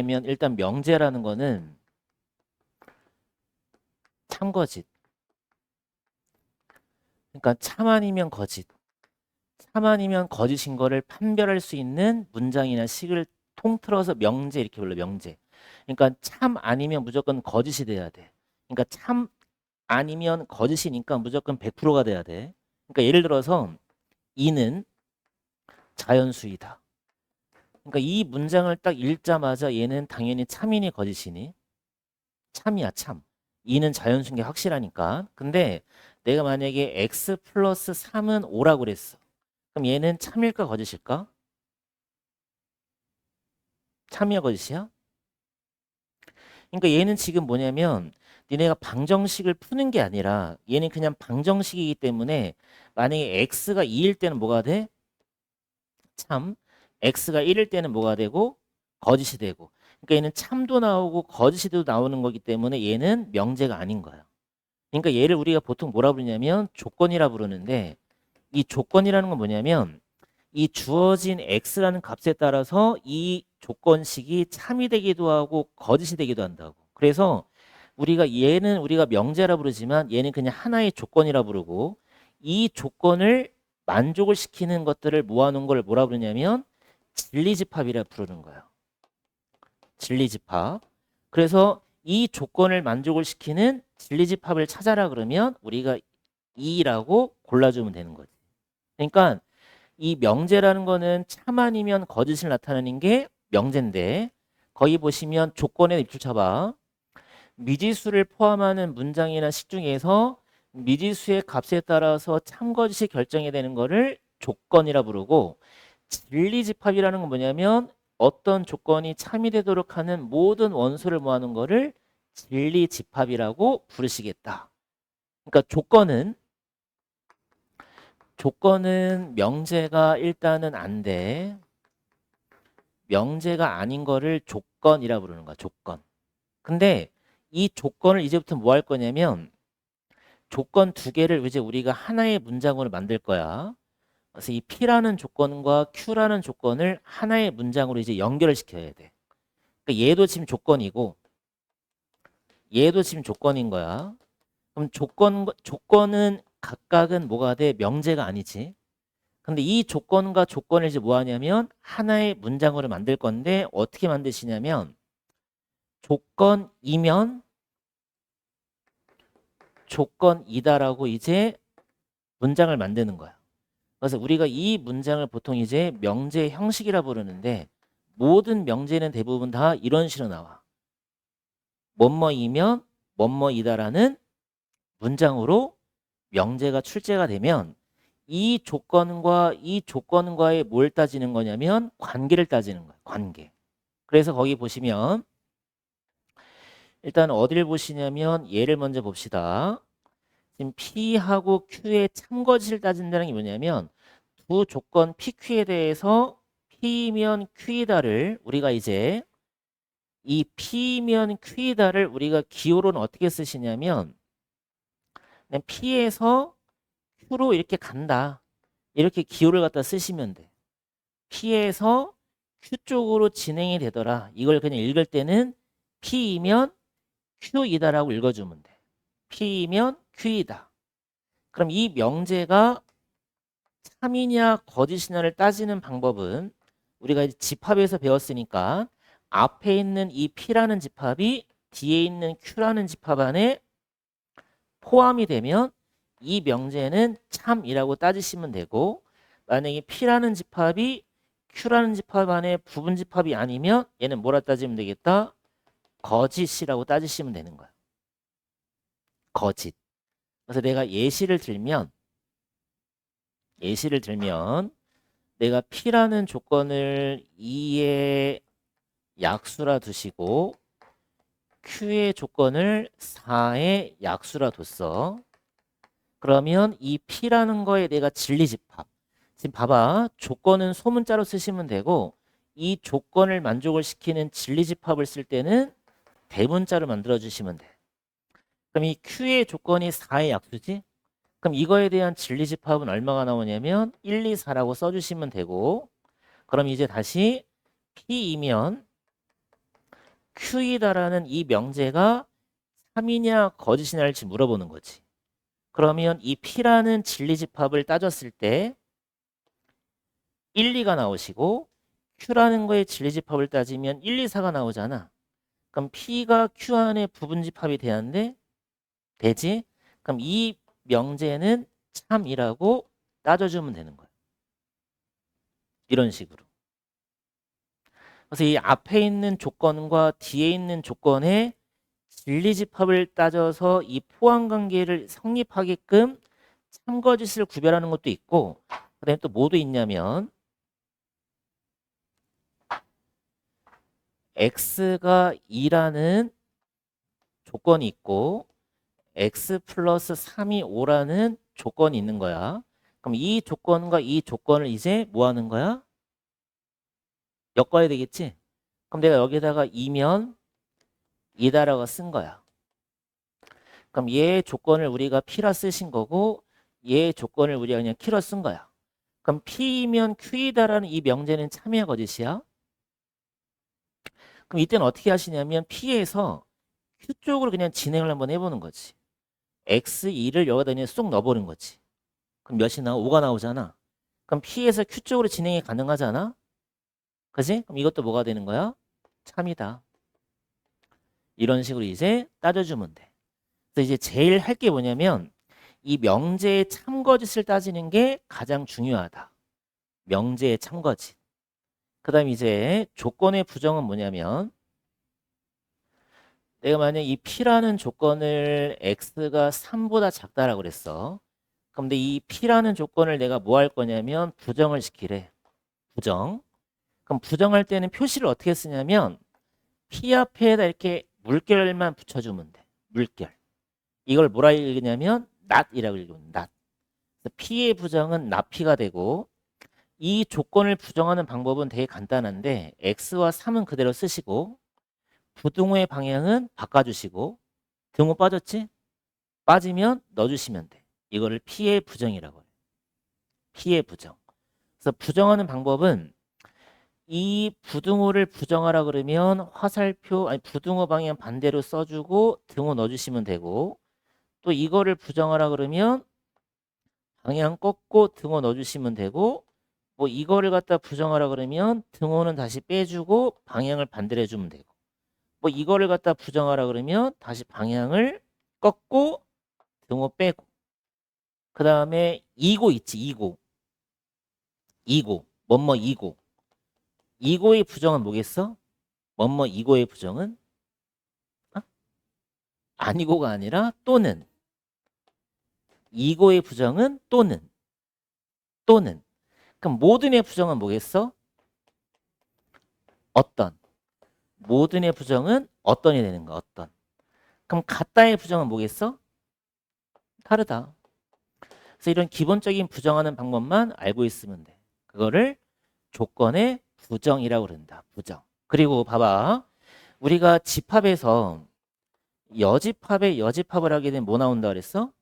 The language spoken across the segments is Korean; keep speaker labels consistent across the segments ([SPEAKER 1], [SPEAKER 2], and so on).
[SPEAKER 1] 뭐냐면 일단 명제라는 거는 참거짓. 그러니까 참 아니면 거짓. 참 아니면 거짓인 거를 판별할 수 있는 문장이나 식을 통틀어서 명제 이렇게 불러 명제. 그러니까 참 아니면 무조건 거짓이 돼야 돼. 그러니까 참 아니면 거짓이니까 무조건 100%가 돼야 돼. 그러니까 예를 들어서 이는 자연수이다. 그러니까 이 문장을 딱 읽자마자 얘는 당연히 참이니 거짓이니? 참이야 참. 이는 자연수인 게 확실하니까. 근데 내가 만약에 x 플러스 3은 5라고 그랬어. 그럼 얘는 참일까 거짓일까? 참이야 거짓이야? 그러니까 얘는 지금 뭐냐면 니네가 방정식을 푸는 게 아니라 얘는 그냥 방정식이기 때문에 만약에 x가 2일 때는 뭐가 돼? 참. x가 1일 때는 뭐가 되고? 거짓이 되고. 그러니까 얘는 참도 나오고 거짓이도 나오는 거기 때문에 얘는 명제가 아닌 거야. 그러니까 얘를 우리가 보통 뭐라 부르냐면 조건이라 부르는데 이 조건이라는 건 뭐냐면 이 주어진 x라는 값에 따라서 이 조건식이 참이 되기도 하고 거짓이 되기도 한다고. 그래서 우리가 얘는 우리가 명제라 부르지만 얘는 그냥 하나의 조건이라 부르고 이 조건을 만족을 시키는 것들을 모아놓은 걸 뭐라 부르냐면 진리집합이라 부르는 거예요. 진리집합. 그래서 이 조건을 만족을 시키는 진리집합을 찾아라 그러면 우리가 2라고 골라주면 되는 거지. 그러니까 이 명제라는 거는 참 아니면 거짓을 나타내는 게 명제인데 거기 보시면 조건에 입줄 쳐봐. 미지수를 포함하는 문장이나 식 중에서 미지수의 값에 따라서 참 거짓이 결정이 되는 거를 조건이라 부르고 진리집합이라는 건 뭐냐면 어떤 조건이 참이 되도록 하는 모든 원소를 모아놓은 거를 진리집합이라고 부르시겠다. 그러니까 조건은 명제가 일단은 안 돼. 명제가 아닌 거를 조건이라 부르는 거야. 조건. 근데 이 조건을 이제부터 뭐 할 거냐면 조건 두 개를 이제 우리가 하나의 문장으로 만들 거야. 그래서 이 P라는 조건과 Q라는 조건을 하나의 문장으로 이제 연결을 시켜야 돼. 그러니까 얘도 지금 조건이고 얘도 지금 조건인 거야. 그럼 조건은 각각은 뭐가 돼? 명제가 아니지. 근데 이 조건과 조건을 이제 뭐 하냐면 하나의 문장으로 만들 건데 어떻게 만드시냐면 조건이면 조건이다라고 이제 문장을 만드는 거야. 그래서 우리가 이 문장을 보통 이제 명제 형식이라 부르는데 모든 명제는 대부분 다 이런 식으로 나와. 뭐뭐이면 뭐뭐이다라는 문장으로 명제가 출제가 되면 이 조건과 이 조건과의 뭘 따지는 거냐면 관계를 따지는 거야. 관계. 그래서 거기 보시면 일단 어디를 보시냐면 얘를 먼저 봅시다. 지금 P하고 Q의 참거짓을 따진다는 게 뭐냐면 두 조건 PQ에 대해서 P면 Q이다를 우리가 이제 이 P면 Q이다를 우리가 기호로는 어떻게 쓰시냐면 그냥 P에서 Q로 이렇게 간다. 이렇게 기호를 갖다 쓰시면 돼. P에서 Q 쪽으로 진행이 되더라. 이걸 그냥 읽을 때는 P이면 Q이다라고 읽어주면 돼. P이면 Q이다. 그럼 이 명제가 참이냐 거짓이냐를 따지는 방법은 우리가 이제 집합에서 배웠으니까 앞에 있는 이 P라는 집합이 뒤에 있는 Q라는 집합 안에 포함이 되면 이 명제는 참이라고 따지시면 되고 만약에 P라는 집합이 Q라는 집합 안에 부분 집합이 아니면 얘는 뭐라 따지면 되겠다? 거짓이라고 따지시면 되는 거야. 거짓. 그래서 내가 예시를 들면 내가 P라는 조건을 2의 약수라 두시고 Q의 조건을 4의 약수라 뒀어. 그러면 이 P라는 거에 내가 진리집합. 지금 봐봐. 조건은 소문자로 쓰시면 되고 이 조건을 만족을 시키는 진리집합을 쓸 때는 대문자로 만들어 주시면 돼. 그럼 이 Q의 조건이 4의 약수지? 그럼 이거에 대한 진리집합은 얼마가 나오냐면 1, 2, 4라고 써주시면 되고 그럼 이제 다시 P이면 Q이다라는 이 명제가 참이냐 거짓이냐 할지 물어보는 거지. 그러면 이 P라는 진리집합을 따졌을 때 1, 2가 나오시고 Q라는 거의 진리집합을 따지면 1, 2, 4가 나오잖아. 그럼 P가 Q 안에 부분집합이 되는데 되지? 그럼 이 명제는 참이라고 따져주면 되는 거야. 이런 식으로. 그래서 이 앞에 있는 조건과 뒤에 있는 조건의 진리집합을 따져서 이 포함관계를 성립하게끔 참거짓을 구별하는 것도 있고, 그다음에 또 뭐도 있냐면 x가 2라는 조건이 있고 x 플러스 3이 5라는 조건이 있는 거야. 그럼 이 조건과 이 조건을 이제 뭐 하는 거야? 엮어야 되겠지? 그럼 내가 여기다가 2면 2다라고 쓴 거야. 그럼 얘의 조건을 우리가 P라 쓰신 거고 얘의 조건을 우리가 그냥 Q라 쓴 거야. 그럼 P이면 Q이다라는 이 명제는 참이야 거짓이야? 그럼 이때는 어떻게 하시냐면 P에서 Q 쪽으로 그냥 진행을 한번 해보는 거지. X2를 여기다 그냥 쏙 넣어버린 거지. 그럼 몇이 나와? 5가 나오잖아. 그럼 P에서 Q 쪽으로 진행이 가능하잖아? 그지? 그럼 이것도 뭐가 되는 거야? 참이다. 이런 식으로 이제 따져주면 돼. 그래서 이제 제일 할 게 뭐냐면 이 명제의 참거짓을 따지는 게 가장 중요하다. 명제의 참거짓. 그 다음 이제 조건의 부정은 뭐냐면 내가 만약 이 P라는 조건을 X가 3보다 작다라고 그랬어. 근데 이 P라는 조건을 내가 뭐 할 거냐면 부정을 시키래. 부정. 그럼 부정할 때는 표시를 어떻게 쓰냐면 P 앞에다 이렇게 물결만 붙여주면 돼. 물결. 이걸 뭐라 읽느냐면 not이라고 읽으면 not. P의 부정은 not P가 되고 이 조건을 부정하는 방법은 되게 간단한데 X와 3은 그대로 쓰시고 부등호의 방향은 바꿔주시고 등호 빠졌지? 빠지면 넣어주시면 돼. 이거를 P의 부정이라고 해요. P의 부정. 그래서 부정하는 방법은 이 부등호를 부정하라 그러면 화살표 아니 부등호 방향 반대로 써주고 등호 넣어주시면 되고 또 이거를 부정하라 그러면 방향 꺾고 등호 넣어주시면 되고 뭐 이거를 갖다 부정하라 그러면 등호는 다시 빼주고 방향을 반대로 해주면 되고 뭐 이거를 갖다 부정하라 그러면 다시 방향을 꺾고 등호 빼고 그 다음에 이고 있지 이고 뭐뭐 이고 이고의 부정은 뭐겠어? 뭐뭐 이고의 부정은 어? 아니고가 아니라 또는 이고의 부정은 또는 그럼 모든의 부정은 뭐겠어? 어떤 모든의 부정은 어떤이 되는 거야 어떤 그럼 같다의 부정은 뭐겠어? 다르다. 그래서 이런 기본적인 부정하는 방법만 알고 있으면 돼. 그거를 조건의 부정이라고 그런다. 부정. 그리고 봐봐. 우리가 집합에서 여집합에 여집합을 하게 되면 뭐 나온다 그랬어?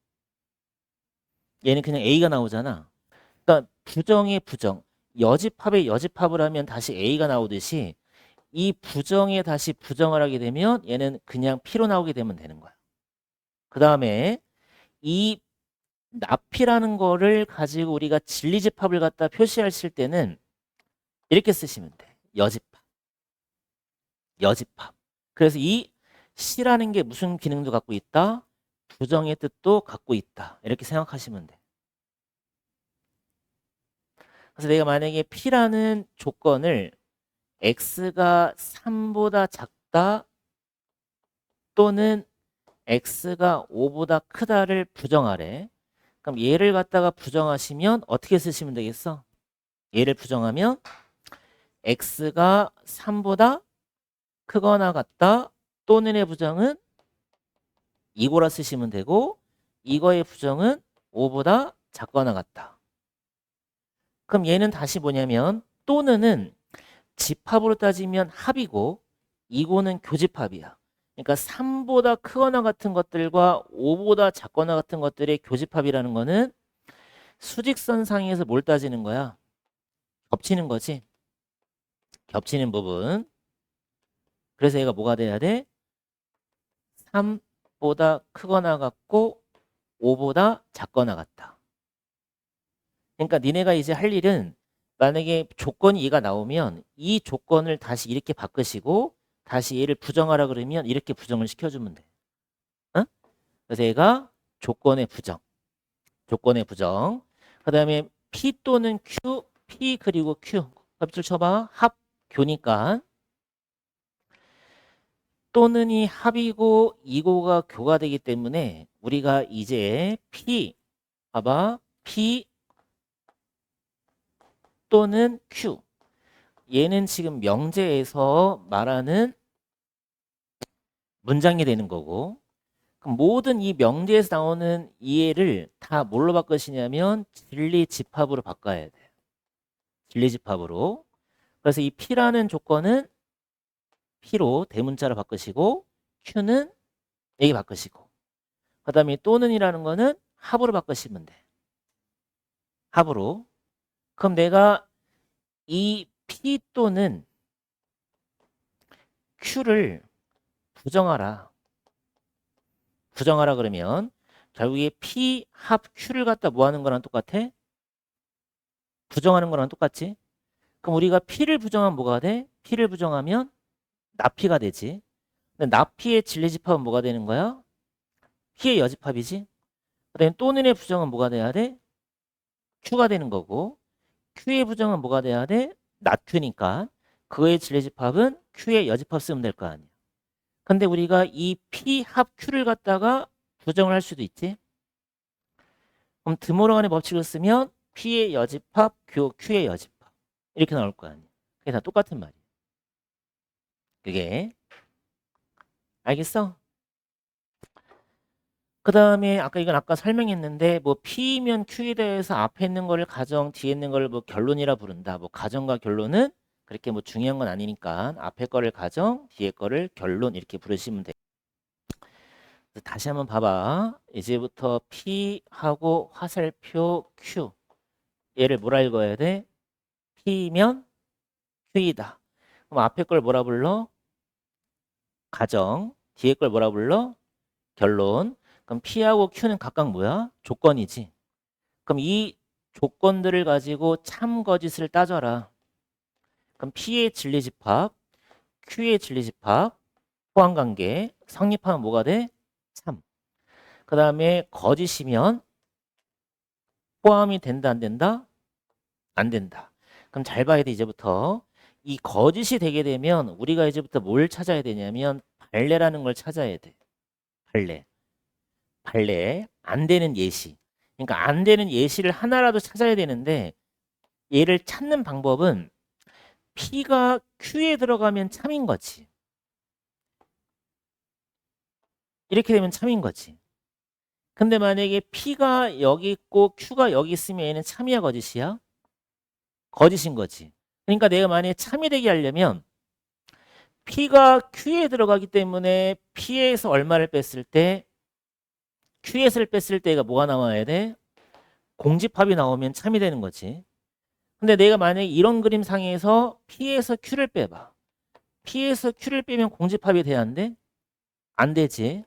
[SPEAKER 1] 얘는 그냥 A가 나오잖아. 그러니까 부정의 부정. 여집합에 여집합을 하면 다시 A가 나오듯이 이 부정에 다시 부정을 하게 되면 얘는 그냥 P로 나오게 되면 되는 거야. 그 다음에 이 나피라는 거를 가지고 우리가 진리집합을 갖다 표시하실 때는 이렇게 쓰시면 돼. 여집합. 여집합. 그래서 이 시라는 게 무슨 기능도 갖고 있다? 부정의 뜻도 갖고 있다. 이렇게 생각하시면 돼. 그래서 내가 만약에 P라는 조건을 X가 3보다 작다 또는 X가 5보다 크다를 부정하래. 그럼 얘를 갖다가 부정하시면 어떻게 쓰시면 되겠어? 얘를 부정하면 X가 3보다 크거나 같다 또는의 부정은 이거라 쓰시면 되고 이거의 부정은 5보다 작거나 같다. 그럼 얘는 다시 뭐냐면 또는은 집합으로 따지면 합이고 이거는 교집합이야. 그러니까 3보다 크거나 같은 것들과 5보다 작거나 같은 것들의 교집합이라는 거는 수직선상에서 뭘 따지는 거야? 겹치는 거지. 겹치는 부분. 그래서 얘가 뭐가 돼야 돼? 3보다 크거나 같고 5보다 작거나 같다. 그러니까 니네가 이제 할 일은 만약에 조건이 2가 나오면 이 조건을 다시 이렇게 바꾸시고 다시 얘를 부정하라 그러면 이렇게 부정을 시켜주면 돼. 어? 그래서 얘가 조건의 부정. 조건의 부정. 그 다음에 P 또는 Q, P 그리고 Q. 합줄 쳐봐. 합교니까. 또는이 합이고 이고가 교가 되기 때문에 우리가 이제 P, 봐봐. P 또는 Q. 얘는 지금 명제에서 말하는 문장이 되는 거고, 그럼 모든 이 명제에서 나오는 이해를 다 뭘로 바꾸시냐면 진리집합으로 바꿔야 돼. 진리집합으로. 그래서 이 P라는 조건은 P로 대문자로 바꾸시고 Q는 여기 바꾸시고 그 다음에 또는이라는 거는 합으로 바꾸시면 돼. 합으로. 그럼 내가 이 P 또는 Q를 부정하라. 부정하라 그러면 결국에 P 합 Q를 갖다 뭐 하는 거랑 똑같아? 부정하는 거랑 똑같지? 그럼 우리가 P를 부정하면 뭐가 돼? P를 부정하면 나피가 되지. 근데 나피의 진리집합은 뭐가 되는 거야? P의 여집합이지. 그다음에 또는의 부정은 뭐가 돼야 돼? Q가 되는 거고 Q의 부정은 뭐가 돼야 돼? 낫Q니까 그의 진리집합은 Q의 여집합 쓰면 될 거 아니야. 근데 우리가 이 P 합 Q를 갖다가 부정을 할 수도 있지. 그럼 드모로간의 법칙을 쓰면 P의 여집합, Q의 여집합 이렇게 나올 거 아니야. 그게 다 똑같은 말이야. 그게 알겠어? 그 다음에 아까 이건 아까 설명했는데 뭐 P면 Q에 대해서 앞에 있는 거를 가정, 뒤에 있는 거를 뭐 결론이라 부른다. 뭐 가정과 결론은 그렇게 뭐 중요한 건 아니니까 앞에 거를 가정, 뒤에 거를 결론 이렇게 부르시면 돼. 다시 한번 봐봐. 이제부터 P하고 화살표 Q. 얘를 뭐라 읽어야 돼? P면 Q이다. 그럼 앞에 걸 뭐라 불러? 가정. 뒤에 걸 뭐라 불러? 결론. 그럼 P하고 Q는 각각 뭐야? 조건이지. 그럼 이 조건들을 가지고 참거짓을 따져라. 그럼 P의 진리집합, Q의 진리집합, 호환관계 성립하면 뭐가 돼? 참. 그 다음에 거짓이면 포함이 된다 안 된다? 안 된다. 그럼 잘 봐야 돼 이제부터. 이 거짓이 되게 되면 우리가 이제부터 뭘 찾아야 되냐면 발레라는 걸 찾아야 돼. 발레. 발레. 안 되는 예시. 그러니까 안 되는 예시를 하나라도 찾아야 되는데 얘를 찾는 방법은 P가 Q에 들어가면 참인 거지. 이렇게 되면 참인 거지. 근데 만약에 P가 여기 있고 Q가 여기 있으면 얘는 참이야 거짓이야? 거짓인 거지. 그러니까 내가 만약에 참이 되게 하려면 P가 Q에 들어가기 때문에 P에서 얼마를 뺐을 때 Q에서를 뺐을 때가 뭐가 나와야 돼? 공집합이 나오면 참이 되는 거지. 근데 내가 만약에 이런 그림상에서 P에서 Q를 빼봐. P에서 Q를 빼면 공집합이 돼야 안 돼? 안 되지.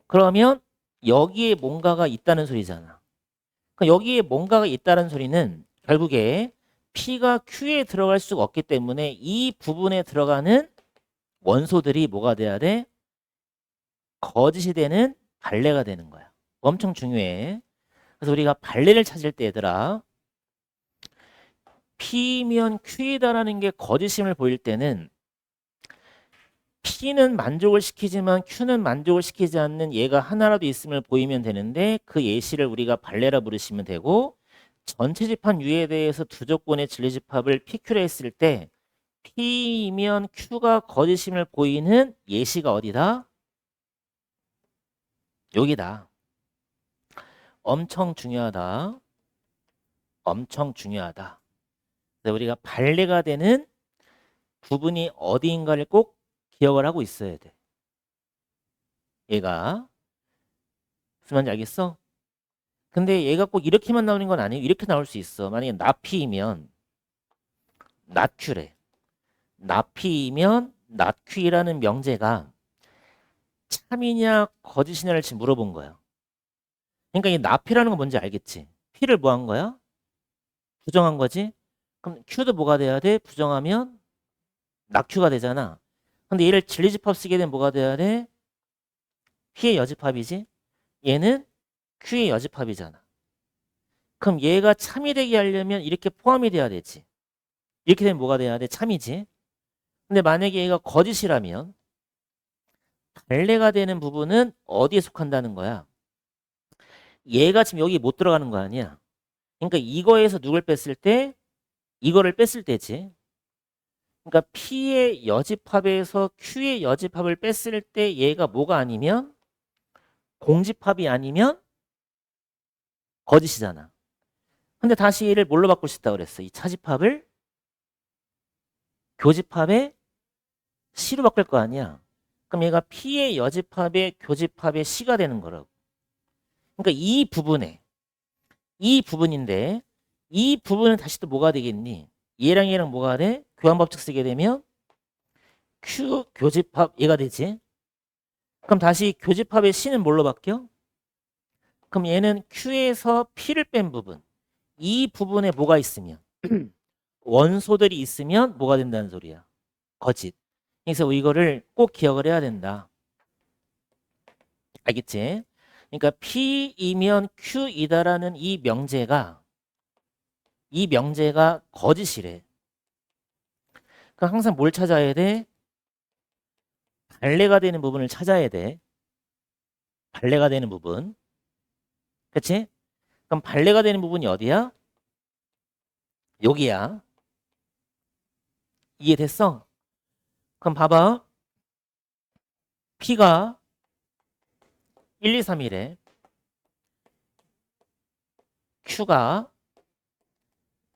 [SPEAKER 1] 그러면 여기에 뭔가가 있다는 소리잖아. 그러니까 여기에 뭔가가 있다는 소리는 결국에 P가 Q에 들어갈 수가 없기 때문에 이 부분에 들어가는 원소들이 뭐가 돼야 돼? 거짓이 되는 발레가 되는 거야. 엄청 중요해. 그래서 우리가 발레를 찾을 때 얘들아 P면 Q이다라는 게 거짓임을 보일 때는 P는 만족을 시키지만 Q는 만족을 시키지 않는 얘가 하나라도 있음을 보이면 되는데 그 예시를 우리가 발레라 부르시면 되고 전체 집합 U에 대해서 두 조건의 진리집합을 PQ로 했을 때 P면 Q가 거짓임을 보이는 예시가 어디다? 여기다. 엄청 중요하다. 엄청 중요하다. 그래서 우리가 발레가 되는 부분이 어디인가를 꼭 기억을 하고 있어야 돼. 얘가 무슨 말인지 알겠어? 근데 얘가 꼭 이렇게만 나오는 건 아니에요. 이렇게 나올 수 있어. 만약에 나피이면 나큐래. 나피이면 낫퀴라는 명제가 참이냐 거짓이냐를 지금 물어본 거예요. 그러니까 이 나피라는 건 뭔지 알겠지? P를 뭐 한 거야? 부정한 거지? 그럼 Q도 뭐가 돼야 돼? 부정하면 낙Q가 되잖아. 근데 얘를 진리집합 쓰게 되면 뭐가 돼야 돼? P의 여집합이지? 얘는 Q의 여집합이잖아. 그럼 얘가 참이 되게 하려면 이렇게 포함이 돼야 되지. 이렇게 되면 뭐가 돼야 돼? 참이지. 근데 만약에 얘가 거짓이라면 발레가 되는 부분은 어디에 속한다는 거야? 얘가 지금 여기 못 들어가는 거 아니야? 그러니까 이거에서 누굴 뺐을 때? 이거를 뺐을 때지. 그러니까 P의 여집합에서 Q의 여집합을 뺐을 때 얘가 뭐가 아니면? 공집합이 아니면 거짓이잖아. 근데 다시 얘를 뭘로 바꿀 수 있다고 그랬어? 이 차집합을 교집합의 C로 바꿀 거 아니야. 그럼 얘가 P의 여집합의 교집합의 C가 되는 거라고. 그러니까 이 부분인데 이 부분은 다시 또 뭐가 되겠니? 얘랑 얘랑 뭐가 돼? 교환법칙 쓰게 되면 Q 교집합 얘가 되지. 그럼 다시 교집합의 C는 뭘로 바뀌어? 그럼 얘는 Q에서 P를 뺀 부분. 이 부분에 뭐가 있으면 원소들이 있으면 뭐가 된다는 소리야? 거짓. 그래서 이거를 꼭 기억을 해야 된다. 알겠지? 그러니까 P이면 Q이다라는 이 명제가 거짓이래. 그러니까 항상 뭘 찾아야 돼? 발레가 되는 부분을 찾아야 돼. 발레가 되는 부분. 그치? 그럼 발레가 되는 부분이 어디야? 여기야. 이해됐어? 그럼 봐봐. P가 1, 2, 3이래. Q가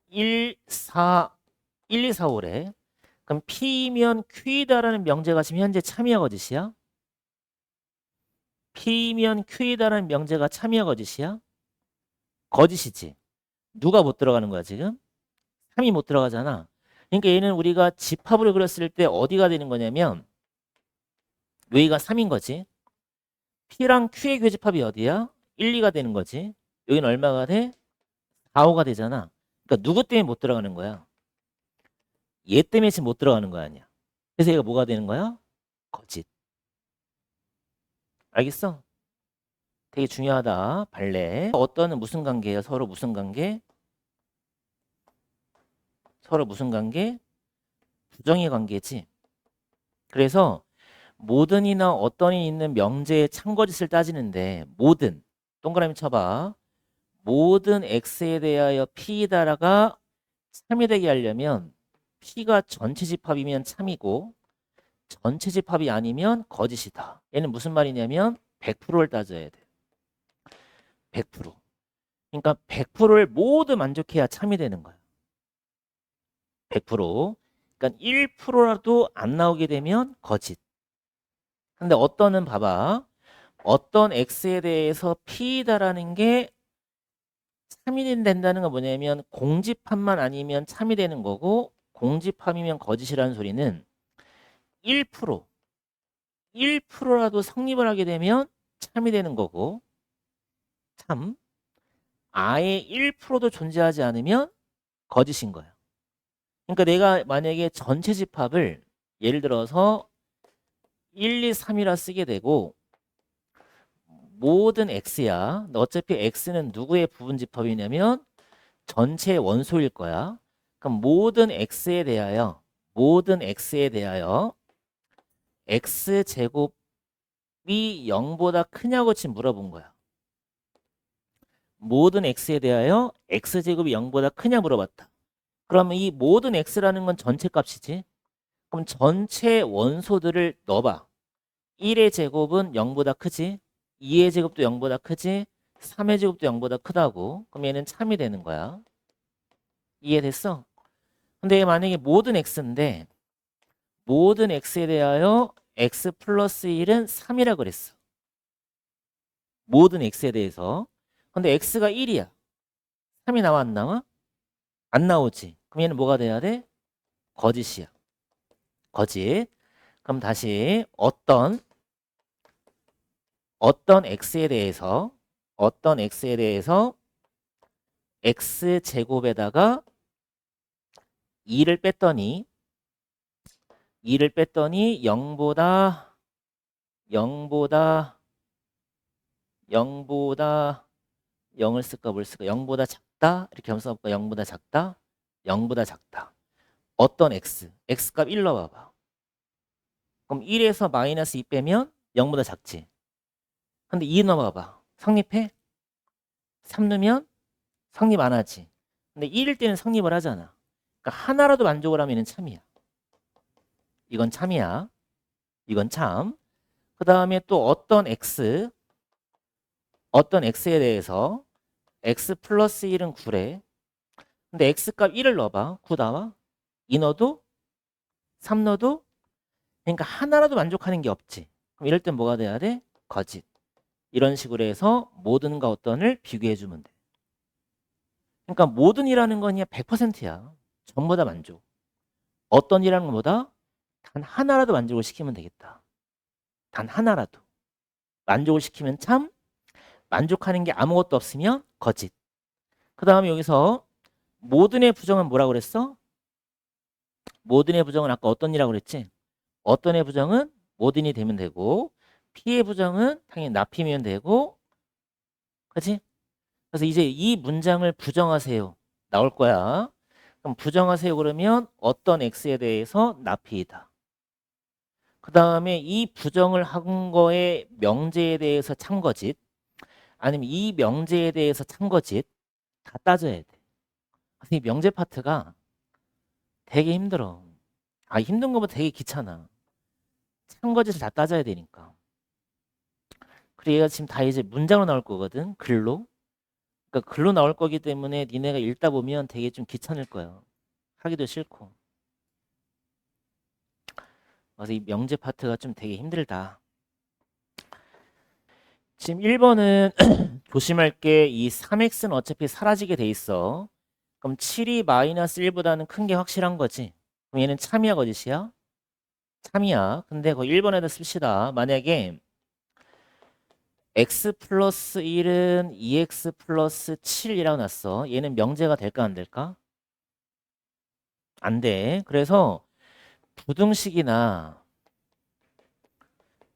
[SPEAKER 1] 1, 4, 1, 2, 4, 5래. 그럼 P면 Q이다라는 명제가 지금 현재 참이야 거짓이야? P면 Q이다라는 명제가 참이야 거짓이야? 거짓이지. 누가 못 들어가는 거야 지금? 3이 못 들어가잖아. 그러니까 얘는 우리가 집합으로 그렸을 때 어디가 되는 거냐면 여기가 3인 거지. P랑 Q의 교집합이 어디야? 1, 2가 되는 거지. 여기는 얼마가 돼? 4, 5가 되잖아. 그러니까 누구 때문에 못 들어가는 거야? 얘 때문에 지금 못 들어가는 거 아니야. 그래서 얘가 뭐가 되는 거야? 거짓. 알겠어? 되게 중요하다. 발레. 어떤은 무슨 관계예요? 서로 무슨 관계? 서로 무슨 관계? 부정의 관계지. 그래서 모든이나 어떤이 있는 명제의 참거짓을 따지는데 모든 동그라미 쳐봐. 모든 x에 대하여 p이다라가 참이 되게 하려면 p가 전체 집합이면 참이고 전체 집합이 아니면 거짓이다. 얘는 무슨 말이냐면 100%를 따져야 돼. 100%. 그러니까 100%를 모두 만족해야 참이 되는 거야. 100%. 그러니까 1%라도 안 나오게 되면 거짓. 근데 어떤은 봐봐. 어떤 x에 대해서 p다라는 게 참이 된다는 건 뭐냐면 공집합만 아니면 참이 되는 거고 공집합이면 거짓이라는 소리는 1%, 1%라도 성립을 하게 되면 참이 되는 거고 참 아예 1%도 존재하지 않으면 거짓인 거예요. 그러니까 내가 만약에 전체 집합을 예를 들어서 1, 2, 3이라 쓰게 되고 모든 x야. 어차피 x는 누구의 부분 집합이냐면 전체 원소일 거야. 그럼 모든 x에 대하여 x제곱이 0보다 크냐고 지금 물어본 거야. 모든 x에 대하여 x제곱이 0보다 크냐 물어봤다. 그러면 이 모든 x라는 건 전체 값이지. 그럼 전체 원소들을 넣어봐. 1의 제곱은 0보다 크지. 2의 제곱도 0보다 크지. 3의 제곱도 0보다 크다고. 그럼 얘는 참이 되는 거야. 이해됐어? 근데 만약에 모든 x인데 모든 x에 대하여 x 플러스 1은 3이라 그랬어. 모든 x에 대해서. 근데 x가 1이야. 3이 나와 안 나와? 안 나오지. 그럼 얘는 뭐가 돼야 돼? 거짓이야. 거짓. 그럼 다시 어떤 x에 대해서 x제곱에다가 2를 뺐더니 0보다 0을 쓸까 뭘 쓸까? 0보다 작다? 이렇게 한번 써볼까? 0보다 작다? 0보다 작다. 어떤 x값 1 넣어봐봐. 그럼 1에서 마이너스 2 빼면 0보다 작지. 근데 2 넣어봐봐. 성립해? 3 넣으면 성립 안 하지. 근데 1일 때는 성립을 하잖아. 그러니까 하나라도 만족을 하면 얘는 참이야. 이건 참이야. 이건 참. 그 다음에 또 어떤 x에 대해서 x 플러스 1은 9래. 근데 x값 1을 넣어봐. 9 나와. 2 넣어도 3 넣어도 그러니까 하나라도 만족하는 게 없지. 그럼 이럴 땐 뭐가 돼야 돼? 거짓. 이런 식으로 해서 모든과 어떤을 비교해 주면 돼. 그러니까 모든이라는 건 그냥 100%야. 전부 다 만족. 어떤이라는 것보다 단 하나라도 만족을 시키면 되겠다. 단 하나라도. 만족을 시키면 참, 만족하는 게 아무것도 없으면 거짓. 그 다음에 여기서 모든의 부정은 뭐라고 그랬어? 모든의 부정은 아까 어떤이라고 그랬지? 어떤의 부정은 모든이 되면 되고 P의 부정은 당연히 나피면 되고 그렇지? 그래서 이제 이 문장을 부정하세요. 나올 거야. 그럼 부정하세요 그러면 어떤 X에 대해서 나피이다. 그 다음에 이 부정을 한 거의 명제에 대해서 참거짓 아니면 이 명제에 대해서 참거짓 다 따져야 돼. 이 명제 파트가 되게 힘들어. 힘든 거보다 되게 귀찮아. 참거짓을 다 따져야 되니까. 그리고 얘가 지금 다 이제 문장으로 나올 거거든. 글로. 그러니까 글로 나올 거기 때문에 니네가 읽다 보면 되게 좀 귀찮을 거야. 하기도 싫고. 그래서 이 명제 파트가 좀 되게 힘들다. 지금 1번은 조심할 게 이 3x는 어차피 사라지게 돼 있어. 그럼 7이 마이너스 1보다는 큰 게 확실한 거지. 그럼 얘는 참이야 거짓이야? 참이야. 근데 그 1번에다 씁시다. 만약에 x 플러스 1은 2x 플러스 7이라고 났어. 얘는 명제가 될까 안 될까? 안 돼. 그래서 부등식이나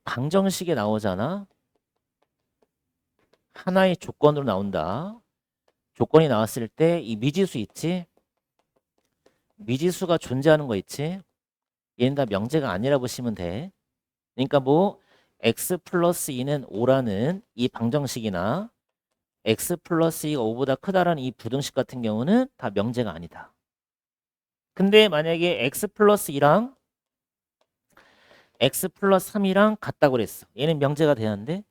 [SPEAKER 1] 방정식에 나오잖아. 하나의 조건으로 나온다. 조건이 나왔을 때 이 미지수 있지? 미지수가 존재하는 거 있지? 얘는 다 명제가 아니라 보시면 돼. 그러니까 뭐 x 플러스 2는 5라는 이 방정식이나 x 플러스 2가 5보다 크다라는 이 부등식 같은 경우는 다 명제가 아니다. 근데 만약에 x 플러스 2랑 x 플러스 3이랑 같다고 그랬어. 얘는 명제가 되는데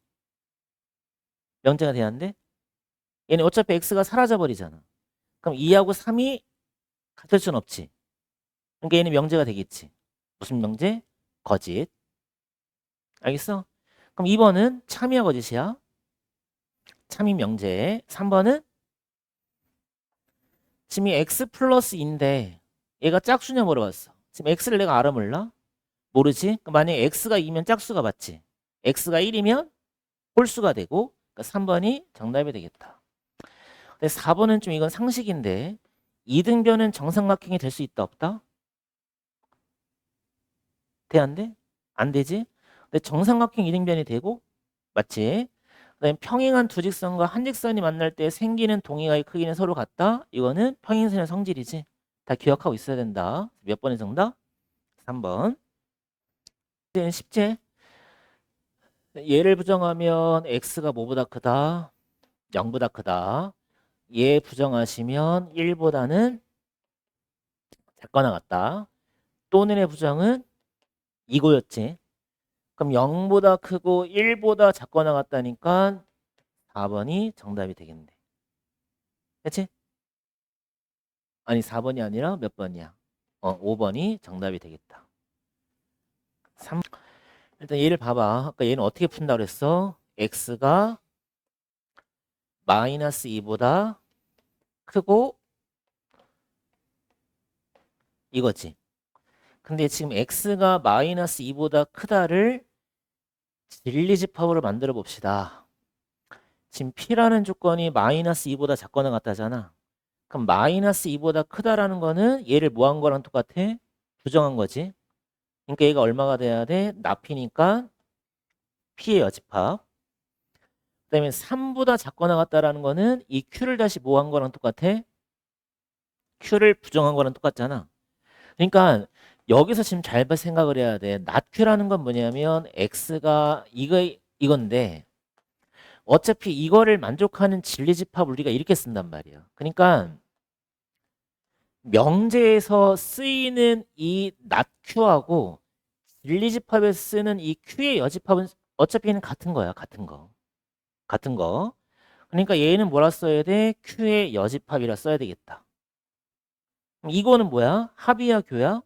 [SPEAKER 1] 얘는 어차피 x가 사라져 버리잖아. 그럼 2하고 3이 같을 순 없지. 그러니까 얘는 명제가 되겠지. 무슨 명제? 거짓. 알겠어? 그럼 2번은 참이야 거짓이야? 참이 명제. 3번은 지금 이 x 플러스 2인데 얘가 짝수냐 물어봤어. 지금 x를 내가 알아 몰라? 모르지? 그럼 만약에 x가 2면 짝수가 맞지? x가 1이면 홀수가 되고 그러니까 3번이 정답이 되겠다. 근데 4번은 좀 이건 상식인데 이등변은 정삼각형이 될 수 있다 없다? 돼 안 돼? 안 되지? 근데 정삼각형 이등변이 되고 맞지? 그다음에 평행한 두 직선과 한 직선이 만날 때 생기는 동의가의 크기는 서로 같다? 이거는 평행선의 성질이지. 다 기억하고 있어야 된다. 몇 번의 정답? 3번. 이제는 쉽지? 얘를 부정하면 x가 뭐보다 크다? 0보다 크다. 얘 부정하시면 1보다는 작거나 같다. 또는의 부정은 이거였지. 그럼 0보다 크고 1보다 작거나 같다니까 4번이 정답이 되겠네. 그치? 아니 4번이 아니라 몇 번이야? 5번이 정답이 되겠다. 3. 일단 얘를 봐봐. 아까 얘는 어떻게 푼다 그랬어? x가 마이너스 2보다 크고 이거지. 근데 지금 x가 마이너스 2보다 크다를 진리집합으로 만들어 봅시다. 지금 P라는 조건이 마이너스 2보다 작거나 같다잖아. 그럼 마이너스 2보다 크다라는 거는 얘를 뭐 한 거랑 똑같아? 부정한 거지. 그러니까 얘가 얼마가 돼야 돼? 나피니까 P의 여집합. 그다음에 3보다 작거나 같다라는 거는 이 Q를 다시 뭐 한 거랑 똑같아? Q를 부정한 거랑 똑같잖아. 그러니까 여기서 지금 잘 생각을 해야 돼. 낫Q라는 건 뭐냐면 X가 이건데 어차피 이거를 만족하는 진리집합 우리가 이렇게 쓴단 말이야. 그러니까 명제에서 쓰이는 이 낫Q하고 진리집합에서 쓰는 이 Q의 여집합은 어차피는 같은 거야. 같은 거. 같은 거. 그러니까 얘는 뭐라 써야 돼? Q의 여집합이라 써야 되겠다. 그럼 이거는 뭐야? 합이야, 교야?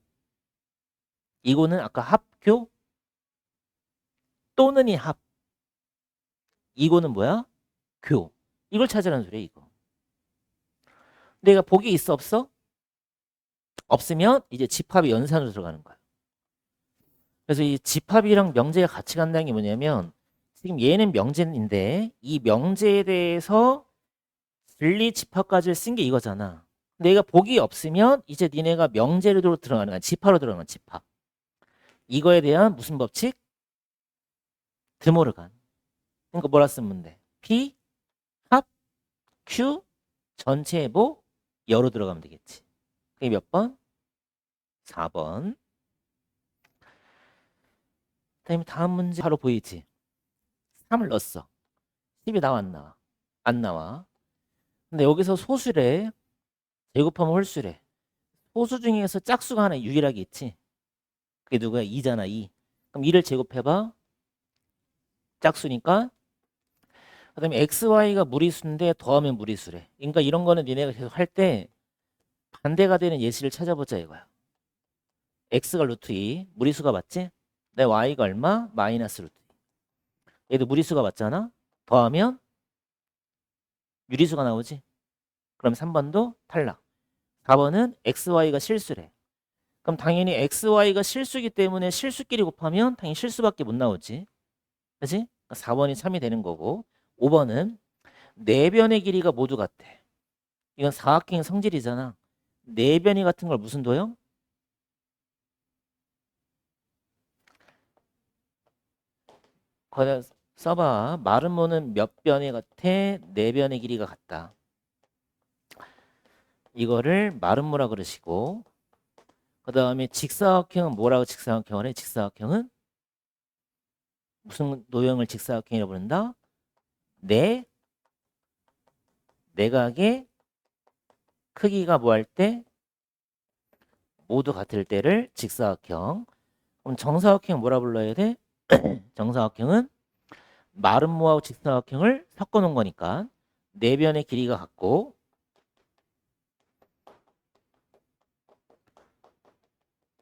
[SPEAKER 1] 이거는 아까 합교 또는 이 합. 이거는 뭐야? 교. 이걸 찾으라는 소리야, 이거. 내가 복이 있어, 없어? 없으면 이제 집합이 연산으로 들어가는 거야. 그래서 이 집합이랑 명제가 같이 간다는 게 뭐냐면 지금 얘는 명제인데 이 명제에 대해서 진리 집합까지 쓴 게 이거잖아. 내가 복이 없으면 이제 니네가 명제로 들어가는 거야. 집합으로 들어가는 거야, 집합. 이거에 대한 무슨 법칙? 드모르간. 그러니까 뭐라 쓰면 돼? P, 합, Q, 전체 해보, 여로 들어가면 되겠지. 그게 몇 번? 4번. 그다음에 다음 문제 바로 보이지? 3을 넣었어. 10이 나와 안 나와? 안 나와. 근데 여기서 소수래. 제곱하면 홀수래. 소수 중에서 짝수가 하나 유일하게 있지. 그게 누구야? 2잖아, 2. 그럼 2를 제곱해봐. 짝수니까. 그다음에 xy가 무리수인데 더하면 무리수래. 그러니까 이런 거는 니네가 계속 할 때 반대가 되는 예시를 찾아보자 이거야. x가 루트 2, 무리수가 맞지? 내 y가 얼마? 마이너스 루트 2. 얘도 무리수가 맞잖아? 더하면 유리수가 나오지? 그럼 3번도 탈락. 4번은 xy가 실수래. 그럼 당연히 xy가 실수기 때문에 실수끼리 곱하면 당연히 실수밖에 못 나오지. 그치? 4번이 참이 되는 거고 5번은 네 변의 길이가 모두 같아. 이건 사각형의 성질이잖아. 네 변이 같은 걸 무슨 도형? 거기다 써봐. 마른 모는 몇 변이 같아? 네 변의 길이가 같다. 이거를 마른 모라 그러시고 그 다음에 직사각형은 뭐라고 직사각형을 해? 직사각형은 무슨 도형을 직사각형이라고 부른다? 네 내각의 크기가 뭐 할 때? 모두 같을 때를 직사각형. 그럼 정사각형 뭐라 불러야 돼? 정사각형은 마른 모하고 직사각형을 섞어 놓은 거니까 네 변의 길이가 같고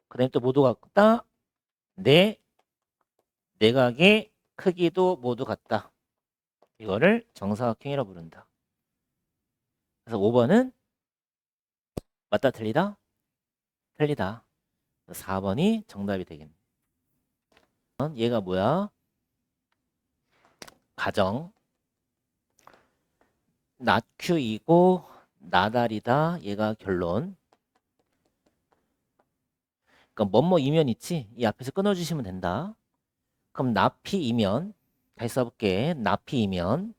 [SPEAKER 1] 그 다음에 또 모두 같다. 네 내각의 크기도 모두 같다. 이거를 정사각형이라고 부른다. 그래서 5번은 맞다 틀리다? 틀리다. 4번이 정답이 되겠네. 얘가 뭐야? 가정. 낫큐이고 나달이다. 얘가 결론. 그럼 뭐뭐 이면 있지? 이 앞에서 끊어주시면 된다. 그럼 나피 이면 다시 써볼게. 나피 이면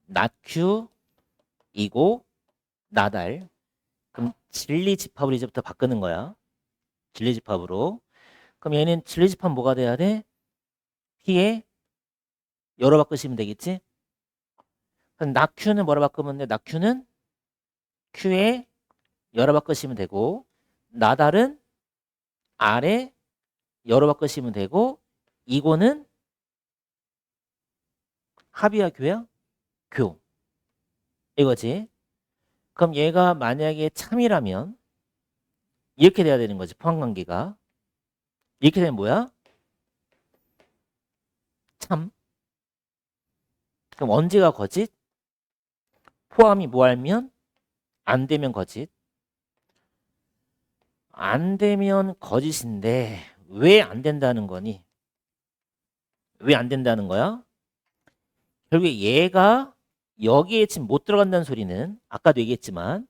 [SPEAKER 1] 낫큐이고 나달. 그럼 진리 집합을 이제부터 바꾸는 거야. 진리 집합으로. 그럼 얘는 진리 집합 뭐가 돼야 돼? P에 열어 바꾸시면 되겠지? 그럼 낙Q는 뭐라 바꾸면 돼? 낙Q는 Q에 열어 바꾸시면 되고 나달은 R에 열어 바꾸시면 되고 이거는 합이야 교야? 교. 이거지. 그럼 얘가 만약에 참이라면 이렇게 돼야 되는 거지. 포함관계가. 이렇게 되면 뭐야? 참. 그럼 언제가 거짓? 포함이 뭐 하면? 안 되면 거짓. 안 되면 거짓인데 왜 안 된다는 거니? 왜 안 된다는 거야? 결국에 얘가 여기에 지금 못 들어간다는 소리는 아까도 얘기했지만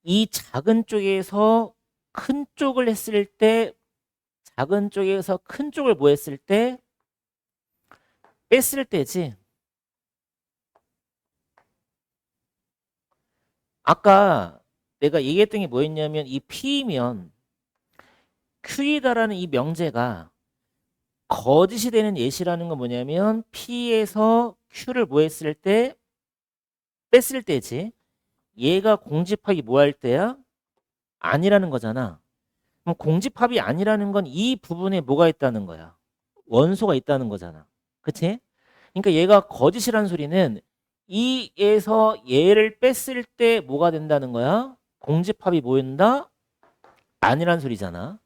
[SPEAKER 1] 이 작은 쪽에서 큰 쪽을 했을 때 작은 쪽에서 큰 쪽을 뭐 했을 때 뺐을 때지. 아까 내가 얘기했던 게 뭐였냐면 이 P면 Q이다라는 이 명제가 거짓이 되는 예시라는 건 뭐냐면 P에서 Q를 뭐 했을 때 뺐을 때지. 얘가 공집합이 뭐 할 때야? 아니라는 거잖아. 그럼 공집합이 아니라는 건 이 부분에 뭐가 있다는 거야? 원소가 있다는 거잖아. 그치? 그러니까 얘가 거짓이라는 소리는 이에서 얘를 뺐을 때 뭐가 된다는 거야? 공집합이 뭐인다? 아니란 소리잖아.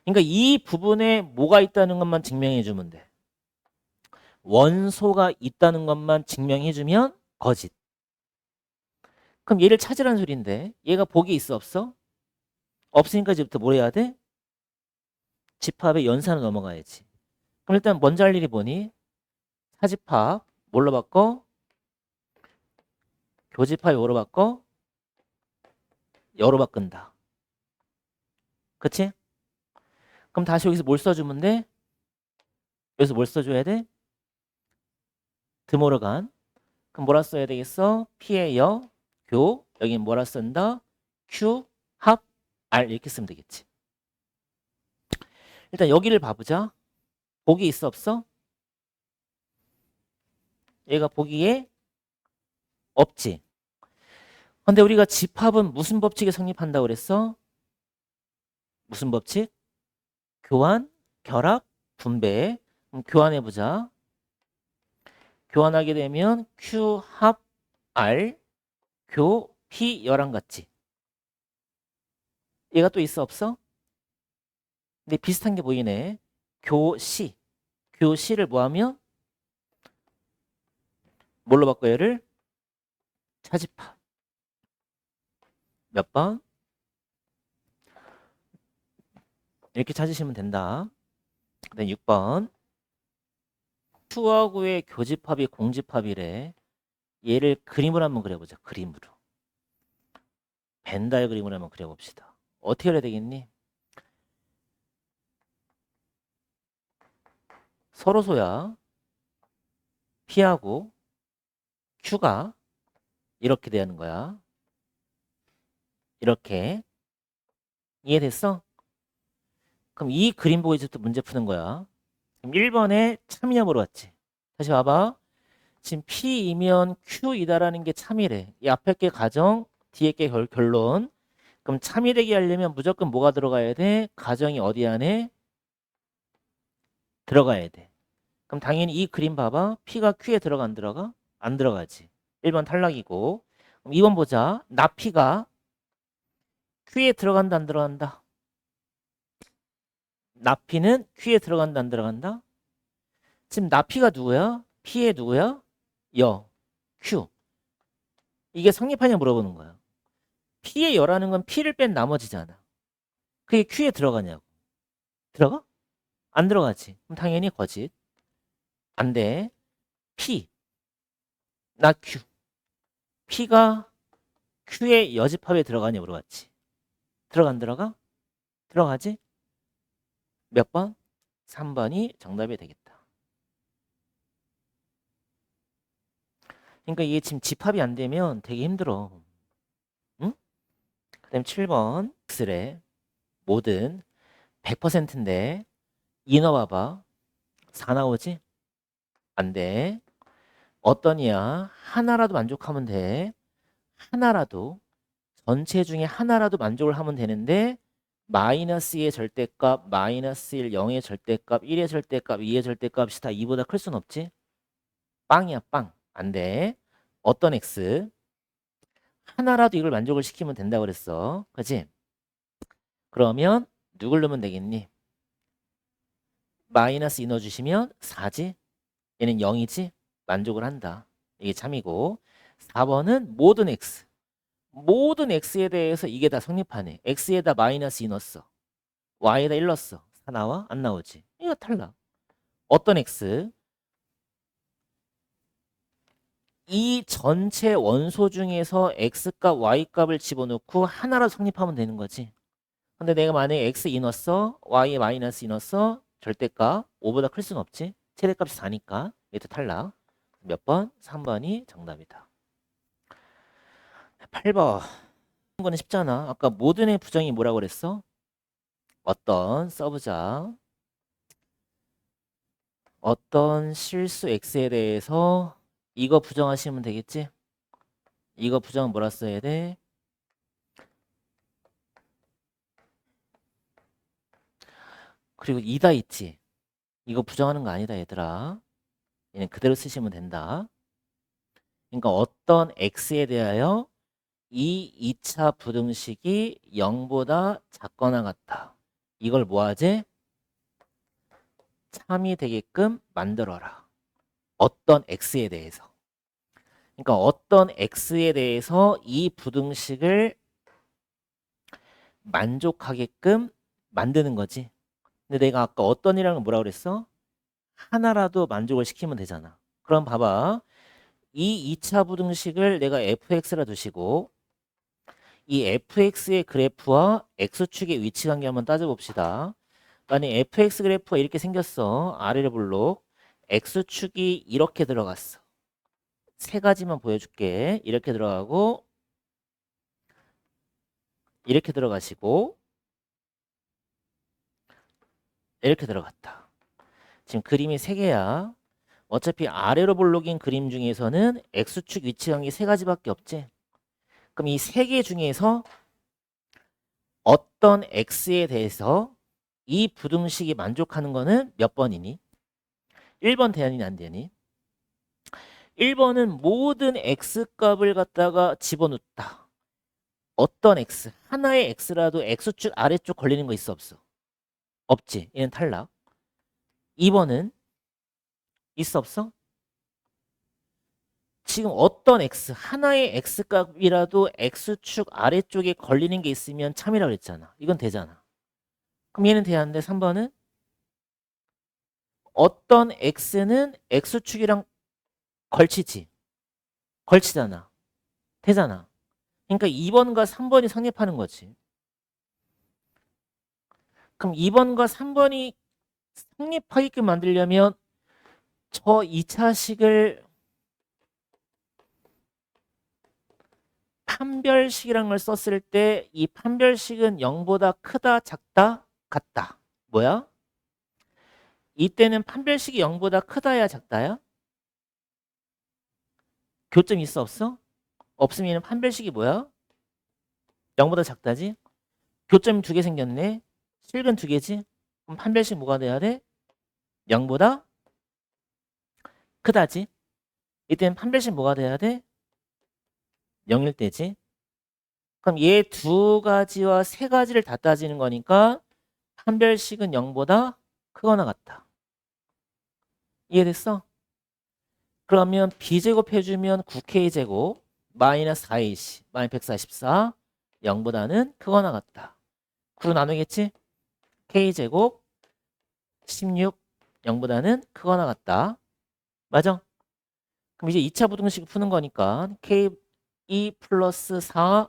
[SPEAKER 1] 그러니까 이 부분에 뭐가 있다는 것만 증명해 주면 돼. 원소가 있다는 것만 증명해 주면 거짓. 그럼 얘를 찾으라는 소리인데 얘가 복이 있어 없어? 없으니까 이제부터 뭘 해야 돼? 집합의 연산을 넘어가야지. 그럼 일단 먼저 할 일이 뭐니? 사집합 뭘로 바꿔? 교집합이 뭐로 바꿔? 여로 바꾼다. 그치? 그럼 다시 여기서 뭘 써주면 돼? 여기서 뭘 써줘야 돼? 드모르간. 그럼 뭐라 써야 되겠어? P의 여, 교. 여기는 뭐라 쓴다? Q, 합, R 이렇게 쓰면 되겠지. 일단 여기를 봐보자. 복이 있어 없어? 얘가 보기에 없지. 근데 우리가 집합은 무슨 법칙에 성립한다고 그랬어? 무슨 법칙? 교환, 결합, 분배. 그럼 교환해보자. 교환하게 되면 Q 합 R, 교 P 열랑 같지. 얘가 또 있어 없어? 근데 비슷한 게 보이네. 교시. 교시를 뭐하면? 뭘로 바꿔 얘를? 차집합. 몇 번? 이렇게 찾으시면 된다. 그다음 6번. Q하고의 교집합이 공집합이래. 얘를 그림으로 한번 그려보자. 그림으로. 벤 다이어그림으로 한번 그려봅시다. 어떻게 해야 되겠니? 서로소야 P하고 Q가 이렇게 되는 거야. 이렇게. 이해됐어? 그럼 이 그림 보고 이제부터 문제 푸는 거야. 그럼 1번에 참이냐 물어봤지. 다시 봐봐. 지금 P이면 Q이다라는 게 참이래. 이 앞에 게 가정, 뒤에 게 결론. 그럼 참이 되게 하려면 무조건 뭐가 들어가야 돼? 가정이 어디 안에? 들어가야 돼. 그럼 당연히 이 그림 봐봐. P가 Q에 들어가 안 들어가? 안 들어가지. 1번 탈락이고. 그럼 2번 보자. 나 P가 Q에 들어간다 안 들어간다? 나 P는 Q에 들어간다 안 들어간다? 지금 나 P가 누구야? P의 누구야? 여. Q. 이게 성립하냐 물어보는 거야. P의 여라는 건 P를 뺀 나머지잖아. 그게 Q에 들어가냐고. 들어가? 안 들어가지. 그럼 당연히 거짓. 안 돼. P. 나 Q. P가 Q의 여집합에 들어가냐 물어봤지. 들어가 안 들어가? 들어가지? 몇 번? 3번이 정답이 되겠다. 그러니까 이게 지금 집합이 안 되면 되게 힘들어. 응? 그 다음 7번. X래. 모든 100%인데 이 넣어봐봐. 4 나오지? 안 돼. 어떠냐? 하나라도 만족하면 돼. 하나라도. 전체 중에 하나라도 만족을 하면 되는데 마이너스 2의 절대값, 마이너스 1, 0의 절대값, 1의 절대값, 2의 절대값이 다 2보다 클 순 없지? 빵이야 빵. 안 돼. 어떤 X? 하나라도 이걸 만족을 시키면 된다고 그랬어. 그치? 그러면 누굴 넣으면 되겠니? 마이너스 2 넣어주시면 4지? 얘는 0이지? 만족을 한다. 이게 참이고 4번은 모든 X. 모든 x에 대해서 이게 다 성립하네. x에다 마이너스 2 넣었어. y에다 1 넣었어. 4 나와? 안 나오지? 이거 탈락. 어떤 x? 이 전체 원소 중에서 x값, y값을 집어넣고 하나로 성립하면 되는 거지. 근데 내가 만약에 x 2 넣었어. y 마이너스 2 넣었어. 절대값 5보다 클 수는 없지. 최대값이 4니까. 얘도 탈락. 몇 번? 3번이 정답이다. 8번. 이거는 쉽잖아. 아까 모든의 부정이 뭐라고 그랬어? 어떤 써보자. 어떤 실수 x에 대해서 이거 부정하시면 되겠지? 이거 부정은 뭐라 써야 돼? 그리고 이다 있지? 이거 부정하는 거 아니다 얘들아. 얘는 그대로 쓰시면 된다. 그러니까 어떤 x에 대하여 이 2차 부등식이 0보다 작거나 같다. 이걸 뭐하지? 참이 되게끔 만들어라. 어떤 x에 대해서. 그러니까 어떤 x에 대해서 이 부등식을 만족하게끔 만드는 거지. 근데 내가 아까 어떤이라는 건 뭐라고 그랬어? 하나라도 만족을 시키면 되잖아. 그럼 봐봐. 이 2차 부등식을 내가 fx라 두시고 이 fx의 그래프와 x축의 위치 관계 한번 따져봅시다. 만약 fx 그래프가 이렇게 생겼어. 아래로 볼록. x축이 이렇게 들어갔어. 세 가지만 보여줄게. 이렇게 들어가고 이렇게 들어가시고 이렇게 들어갔다. 지금 그림이 세 개야. 어차피 아래로 볼록인 그림 중에서는 x축 위치 관계 세 가지밖에 없지. 그럼 이 세 개 중에서 어떤 x에 대해서 이 부등식이 만족하는 거는 몇 번이니? 1번 되니 안 되니? 1번은 모든 x값을 갖다가 집어넣다. 어떤 x, 하나의 x라도 x축 아래쪽 걸리는 거 있어 없어? 없지. 얘는 탈락. 2번은 있어 없어? 지금 어떤 x, 하나의 x값이라도 x축 아래쪽에 걸리는 게 있으면 참이라고 그랬잖아. 이건 되잖아. 그럼 얘는 돼야 하는데 3번은 어떤 x는 x축이랑 걸치지. 걸치잖아. 되잖아. 그러니까 2번과 3번이 성립하는 거지. 그럼 2번과 3번이 성립하게끔 만들려면 저 2차식을 판별식이라는 걸 썼을 때 이 판별식은 0보다 크다, 작다, 같다. 뭐야? 이때는 판별식이 0보다 크다야, 작다야? 교점 있어, 없어? 없으면 판별식이 뭐야? 0보다 작다지? 교점이 두 개 생겼네. 실근 두 개지? 그럼 판별식 뭐가 돼야 돼? 0보다 크다지? 이때는 판별식 뭐가 돼야 돼? 0일 때지? 그럼 얘 두 가지와 세 가지를 다 따지는 거니까 판별식은 0보다 크거나 같다. 이해됐어? 그러면 b제곱 해주면 9k제곱 마이너스 4ac 마이너스 144 0보다는 크거나 같다. 9로 나누겠지? k제곱 16 0보다는 크거나 같다. 맞아? 그럼 이제 2차 부등식 푸는 거니까 k2 플러스 4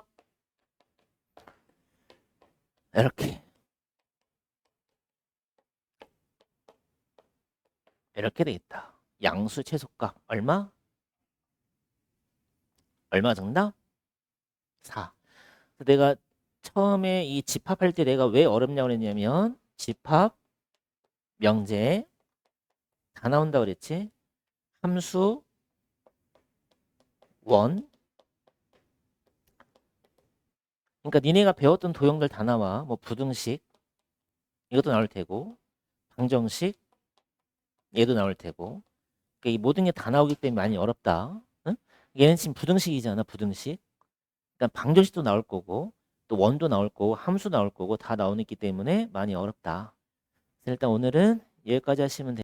[SPEAKER 1] 이렇게 되겠다. 양수 최소값 얼마? 얼마 정답? 4. 내가 처음에 이 집합할 때 내가 왜 어렵냐고 그랬냐면 집합, 명제 다 나온다고 그랬지. 함수, 원. 그러니까 니네가 배웠던 도형들 다 나와. 뭐 부등식 이것도 나올 테고 방정식 얘도 나올 테고. 그러니까 이 모든 게 다 나오기 때문에 많이 어렵다. 응? 얘는 지금 부등식이잖아. 부등식. 그러니까 방정식도 나올 거고 또 원도 나올 거고 함수 나올 거고 다 나오기 때문에 많이 어렵다. 일단 오늘은 여기까지 하시면 됩니다.